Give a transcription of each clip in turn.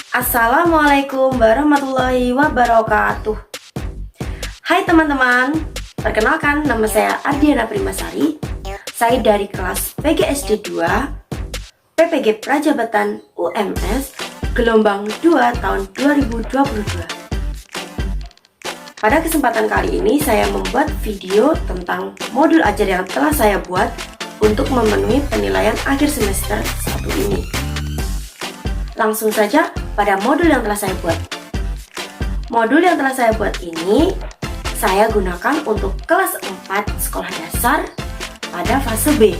Assalamualaikum warahmatullahi wabarakatuh. Hai teman-teman, perkenalkan nama saya Ardiana Primasari. Saya dari kelas PGSD 2 PPG Prajabatan UMS gelombang 2 tahun 2022. Pada kesempatan kali ini saya membuat video tentang modul ajar yang telah saya buat untuk memenuhi penilaian akhir semester 1 ini. Langsung saja pada modul yang telah saya buat. Modul yang telah saya buat ini saya gunakan untuk kelas 4 sekolah dasar pada fase B.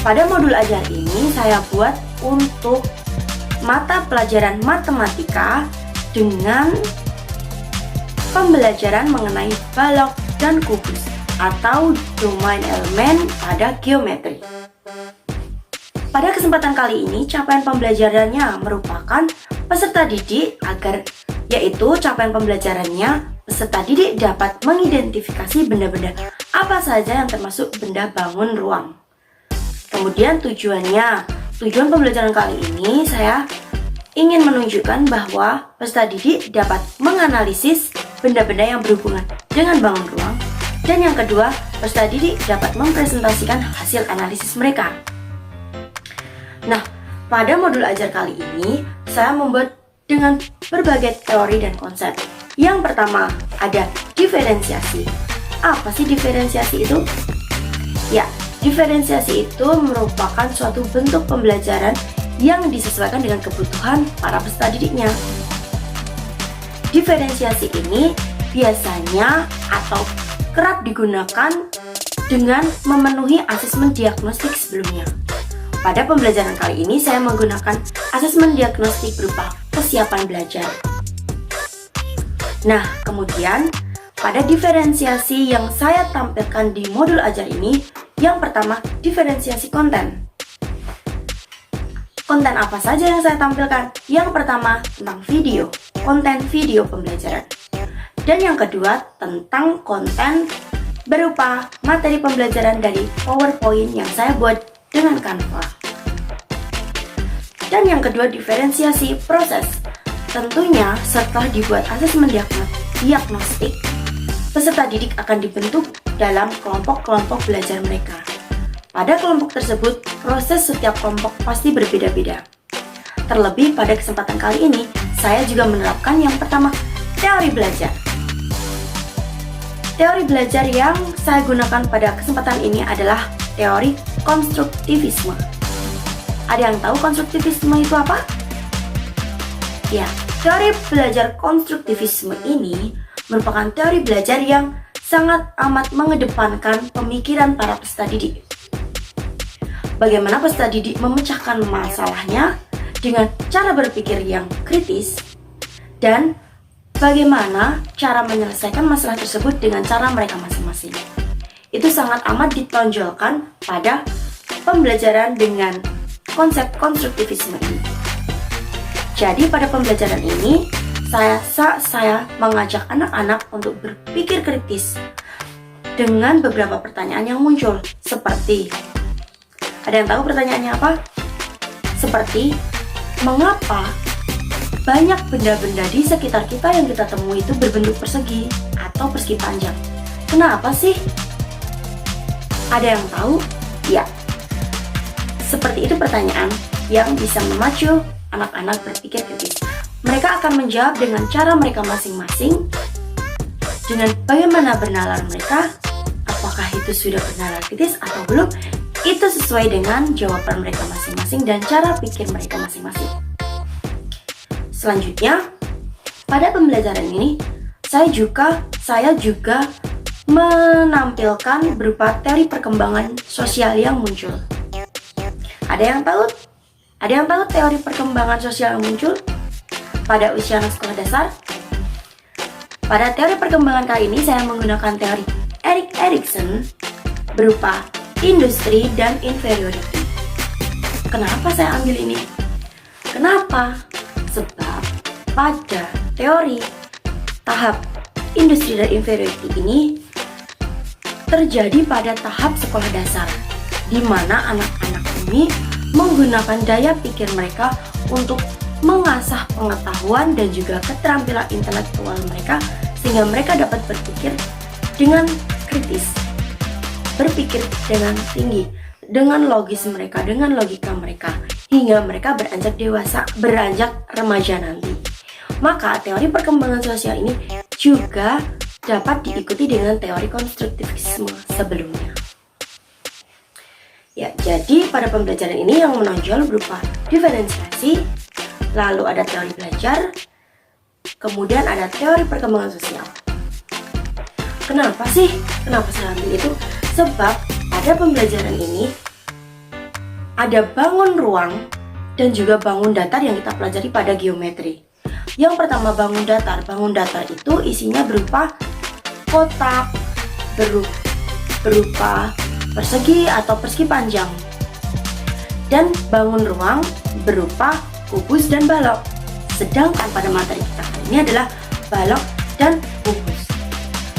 Pada modul ajar ini saya buat untuk mata pelajaran matematika dengan pembelajaran mengenai balok dan kubus atau domain elemen pada geometri. Pada kesempatan kali ini, capaian pembelajarannya merupakan peserta didik yaitu capaian pembelajarannya peserta didik dapat mengidentifikasi benda-benda apa saja yang termasuk benda bangun ruang. Kemudian tujuan pembelajaran kali ini saya ingin menunjukkan bahwa peserta didik dapat menganalisis benda-benda yang berhubungan dengan bangun ruang. Dan yang kedua, peserta didik dapat mempresentasikan hasil analisis mereka. Nah, pada modul ajar kali ini, saya membuat dengan berbagai teori dan konsep. Yang pertama, ada diferensiasi. Apa sih diferensiasi itu? Ya, diferensiasi itu merupakan suatu bentuk pembelajaran yang disesuaikan dengan kebutuhan para peserta didiknya. Diferensiasi ini biasanya atau kerap digunakan dengan memenuhi asesmen diagnostik sebelumnya. Pada pembelajaran kali ini saya menggunakan asesmen diagnostik berupa kesiapan belajar. Nah, kemudian pada diferensiasi yang saya tampilkan di modul ajar ini, yang pertama diferensiasi konten. Konten apa saja yang saya tampilkan? Yang pertama tentang video, konten video pembelajaran. Dan yang kedua tentang konten berupa materi pembelajaran dari PowerPoint yang saya buat dengan Canva. Dan yang kedua diferensiasi proses. Tentunya setelah dibuat asesmen diagnostik, peserta didik akan dibentuk dalam kelompok-kelompok belajar mereka. Pada kelompok tersebut, proses setiap kelompok pasti berbeda-beda. Terlebih pada kesempatan kali ini, saya juga menerapkan yang pertama, teori belajar. Teori belajar yang saya gunakan pada kesempatan ini adalah teori konstruktivisme. Ada yang tahu konstruktivisme itu apa? Ya, teori belajar konstruktivisme ini merupakan teori belajar yang sangat amat mengedepankan pemikiran para peserta didik. Bagaimana peserta didik memecahkan masalahnya dengan cara berpikir yang kritis, dan bagaimana cara menyelesaikan masalah tersebut dengan cara mereka masing-masing. Itu sangat amat ditonjolkan pada pembelajaran dengan konsep konstruktivisme ini. Jadi pada pembelajaran ini saya mengajak anak-anak untuk berpikir kritis dengan beberapa pertanyaan yang muncul, seperti, ada yang tahu pertanyaannya apa? Seperti, mengapa banyak benda-benda di sekitar kita yang kita temui itu berbentuk persegi atau persegi panjang? Kenapa sih? Ada yang tahu? Ya, seperti itu pertanyaan yang bisa memacu anak-anak berpikir kritis. Mereka akan menjawab dengan cara mereka masing-masing, dengan bagaimana bernalar mereka, apakah itu sudah bernalar kritis atau belum, itu sesuai dengan jawaban mereka masing-masing dan cara pikir mereka masing-masing. Selanjutnya, pada pembelajaran ini, saya juga menampilkan berupa teori perkembangan sosial yang muncul. Ada yang tahu teori perkembangan sosial yang muncul pada usia anak sekolah dasar? Pada teori perkembangan kali ini saya menggunakan teori Erik Erikson berupa industri dan inferiority. Kenapa saya ambil ini? Kenapa? Sebab pada teori tahap industri dan inferiority ini terjadi pada tahap sekolah dasar, di mana anak-anak ini menggunakan daya pikir mereka untuk mengasah pengetahuan dan juga keterampilan intelektual mereka sehingga mereka dapat berpikir dengan kritis, berpikir dengan tinggi, dengan logis mereka, dengan logika mereka, hingga mereka beranjak dewasa, beranjak remaja nanti. Maka teori perkembangan sosial ini juga dapat diikuti dengan teori konstruktivisme sebelumnya. Ya, jadi pada pembelajaran ini yang menonjol berupa diferensiasi, lalu ada teori belajar, kemudian ada teori perkembangan sosial. Kenapa saya ambil itu? Sebab pada pembelajaran ini ada bangun ruang dan juga bangun datar yang kita pelajari pada geometri. Yang pertama bangun datar. Bangun datar itu isinya berupa kotak, berupa persegi atau persegi panjang, dan bangun ruang berupa kubus dan balok. Sedangkan pada materi kita kali ini adalah balok dan kubus.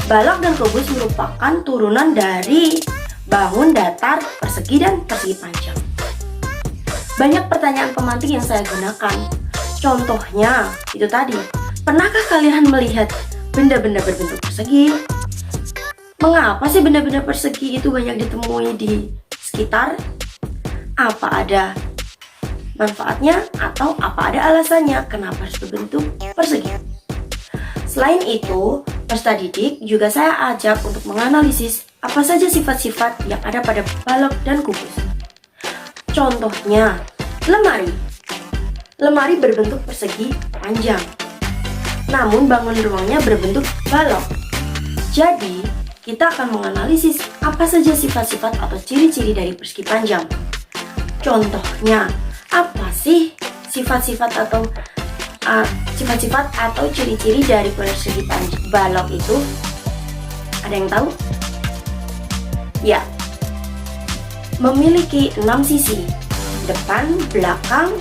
Balok dan kubus merupakan turunan dari bangun datar, persegi, dan persegi panjang. Banyak pertanyaan pemantik yang saya gunakan. Contohnya itu tadi, pernahkah kalian melihat benda-benda berbentuk persegi? Mengapa sih benda-benda persegi itu banyak ditemui di sekitar? Apa ada manfaatnya atau apa ada alasannya kenapa harus berbentuk persegi? Selain itu, peserta didik juga saya ajak untuk menganalisis apa saja sifat-sifat yang ada pada balok dan kubus. Contohnya, lemari. Lemari berbentuk persegi panjang, namun bangun ruangnya berbentuk balok. Jadi, kita akan menganalisis apa saja sifat-sifat atau ciri-ciri dari persegi panjang. Contohnya, apa sih sifat-sifat atau ciri-ciri dari persegi balok itu? Ada yang tahu? Ya, memiliki 6 sisi: depan, belakang,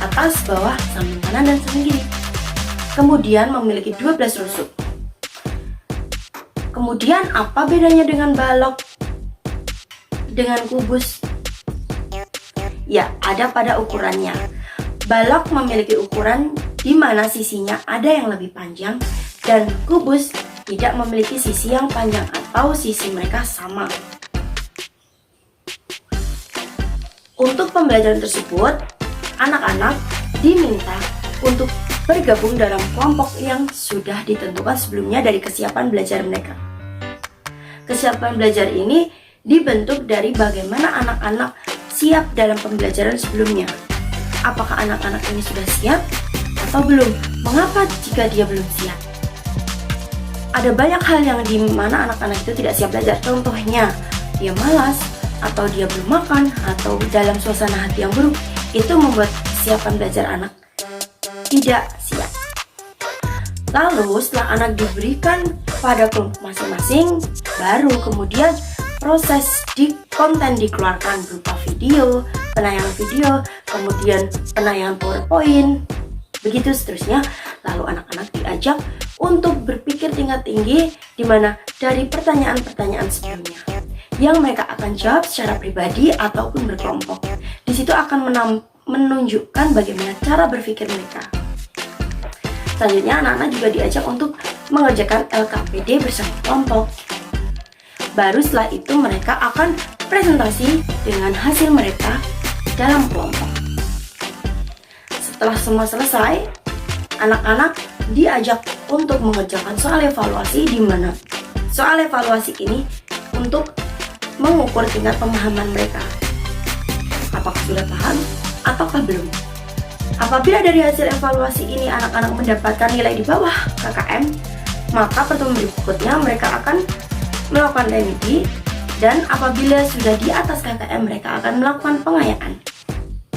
atas, bawah, samping kanan, dan samping kiri. Kemudian memiliki 12 rusuk. Kemudian apa bedanya dengan balok dengan kubus? Ya, ada pada ukurannya. Balok memiliki ukuran di mana sisinya ada yang lebih panjang dan kubus tidak memiliki sisi yang panjang atau sisi mereka sama. Untuk pembelajaran tersebut, anak-anak diminta untuk bergabung dalam kelompok yang sudah ditentukan sebelumnya dari kesiapan belajar mereka. Kesiapan belajar ini dibentuk dari bagaimana anak-anak siap dalam pembelajaran sebelumnya. Apakah anak-anak ini sudah siap atau belum? Mengapa jika dia belum siap? Ada banyak hal yang di mana anak-anak itu tidak siap belajar. Contohnya, dia malas, atau dia belum makan, atau dalam suasana hati yang buruk. Itu membuat kesiapan belajar anak tidak siap. Lalu setelah anak diberikan pada kelompok masing-masing, baru kemudian proses konten dikeluarkan berupa video, penayangan video, kemudian penayangan PowerPoint, begitu seterusnya. Lalu anak-anak diajak untuk berpikir tingkat tinggi, di mana dari pertanyaan-pertanyaan sebelumnya yang mereka akan jawab secara pribadi ataupun berkelompok. Di situ akan menunjukkan bagaimana cara berpikir mereka. Selanjutnya anak-anak juga diajak untuk mengerjakan LKPD bersama kelompok. Baru setelah itu mereka akan presentasi dengan hasil mereka dalam kelompok. Setelah semua selesai, anak-anak diajak untuk mengerjakan soal evaluasi, di mana soal evaluasi ini untuk mengukur tingkat pemahaman mereka. Apakah sudah paham ataukah belum? Apabila dari hasil evaluasi ini anak-anak mendapatkan nilai di bawah KKM, maka pertemuan berikutnya mereka akan melakukan remedi, dan apabila sudah di atas KKM mereka akan melakukan pengayaan.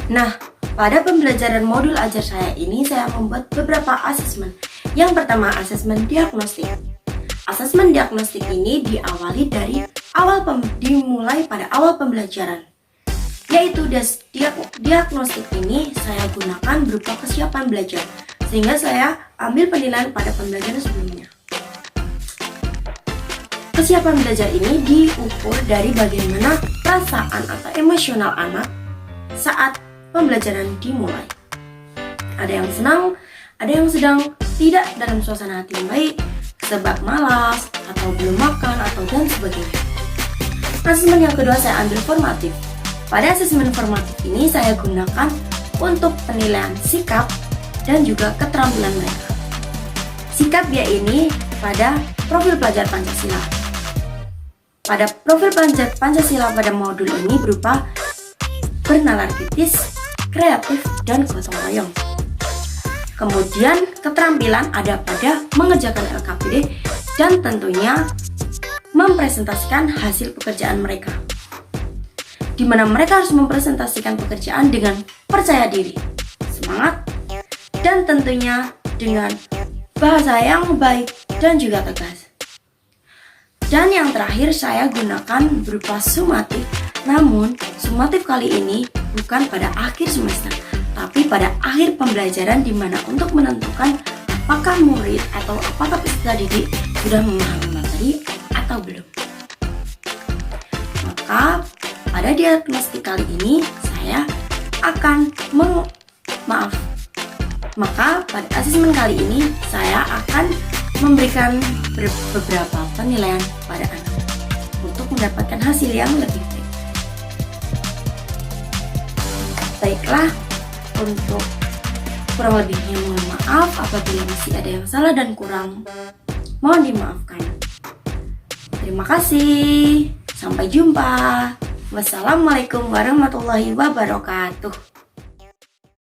Nah, pada pembelajaran modul ajar saya ini saya membuat beberapa asesmen. Yang pertama, asesmen diagnostik. Asesmen diagnostik ini diawali dari dimulai pada awal pembelajaran, yaitu diagnostik ini saya gunakan berupa kesiapan belajar, sehingga saya ambil penilaian pada pembelajaran sebelumnya. Kesiapan belajar ini diukur dari bagaimana perasaan atau emosional anak saat pembelajaran dimulai. Ada yang senang, ada yang sedang tidak dalam suasana hati yang baik, sebab malas, atau belum makan, atau dan sebagainya. Asesmen yang kedua saya ambil formatif. Pada asesmen formatif ini saya gunakan untuk penilaian sikap dan juga keterampilan mereka. Sikap dia ini pada profil pelajar Pancasila. Pada profil pelajar Pancasila pada modul ini berupa bernalar kritis, kreatif, dan gotong royong. Kemudian keterampilan ada pada mengerjakan LKPD dan tentunya mempresentasikan hasil pekerjaan mereka, di mana mereka harus mempresentasikan pekerjaan dengan percaya diri, semangat, dan tentunya dengan bahasa yang baik dan juga tegas. Dan yang terakhir saya gunakan berupa sumatif, namun sumatif kali ini bukan pada akhir semester, tapi pada akhir pembelajaran, di mana untuk menentukan apakah murid atau apakah peserta didik sudah memahami materi atau belum. Maka pada diagnostik kali ini saya akan Maka pada asesmen kali ini saya akan memberikan beberapa penilaian pada anak untuk mendapatkan hasil yang lebih baik. Baiklah, untuk kurang lebihnya mohon maaf apabila masih ada yang salah dan kurang, mohon dimaafkan. Terima kasih. Sampai jumpa. Wassalamualaikum warahmatullahi wabarakatuh.